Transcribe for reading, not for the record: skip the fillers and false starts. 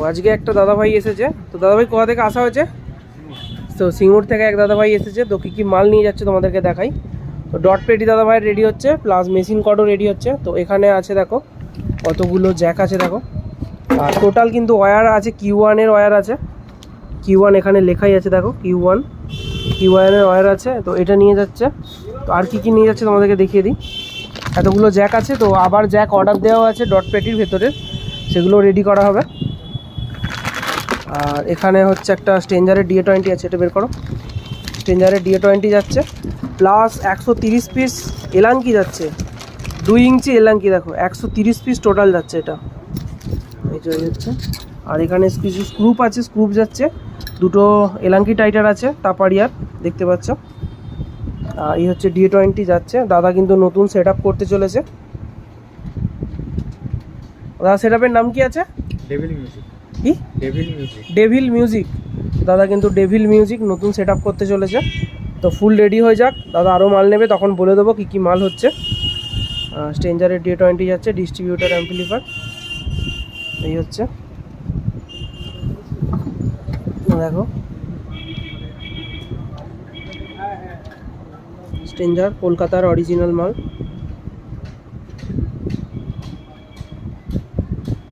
আজকে একটা দাদাভাই এসেছে। তো দাদাভাই কোথা থেকে আসা হয়েছে? তো সিঙ্গুর থেকে এক দাদাভাই এসেছে। তো কী কী মাল নিয়ে যাচ্ছে তোমাদেরকে দেখাই। তো ডট পেটি দাদাভাই রেডি হচ্ছে, প্লাস মেশিন কটও রেডি হচ্ছে। তো এখানে আছে দেখো কতগুলো জ্যাক আছে দেখো। আর টোটাল কিন্তু ওয়্যার আছে Q1-এর ওয়্যার আছে। Q1 এখানে লেখাই আছে দেখো, Q1-এর ওয়্যার আছে। তো এটা নিয়ে যাচ্ছে। তো আর কী নিয়ে যাচ্ছে তোমাদেরকে দেখিয়ে দিই। এতগুলো জ্যাক আছে। তো আবার জ্যাক অর্ডার দেওয়া আছে ডট পেটির ভেতরে, সেগুলো রেডি করা হবে। আর এখানে হচ্ছে একটা স্ট্রেঞ্জারের DA20 আছে, এটা বের করো। স্ট্রেঞ্জারের DA20 যাচ্ছে, প্লাস 130 পিস এলাঙ্কি যাচ্ছে। 2 ইঞ্চি এলাঙ্কি দেখো, 130 পিস টোটাল যাচ্ছে এটা। এই যে যাচ্ছে। আর এখানে কিছু স্ক্রুপ আছে, স্ক্রুপ যাচ্ছে। দুটো এলাঙ্কি টাইটার আছে তাপাড়িয়ার, দেখতে পাচ্ছ। আর এই হচ্ছে DA20 যাচ্ছে। দাদা কিন্তু নতুন সেট করতে চলেছে। দাদা সেট নাম কি আছে? Devil music. কি? Devil music. দাদা কিন্তু ডেভিল মিউজিক নতুন সেট করতে চলেছে। তো ফুল রেডি হয়ে যাক, দাদা আরও মাল নেবে, তখন বলে দেবো কী কী মাল হচ্ছে। স্ট্রেঞ্জারের DA20 যাচ্ছে, ডিস্ট্রিবিউটার অ্যাম্পলিফায়ার। এই হচ্ছে দেখো স্ট্রেঞ্জার, কলকাতার অরিজিনাল মাল।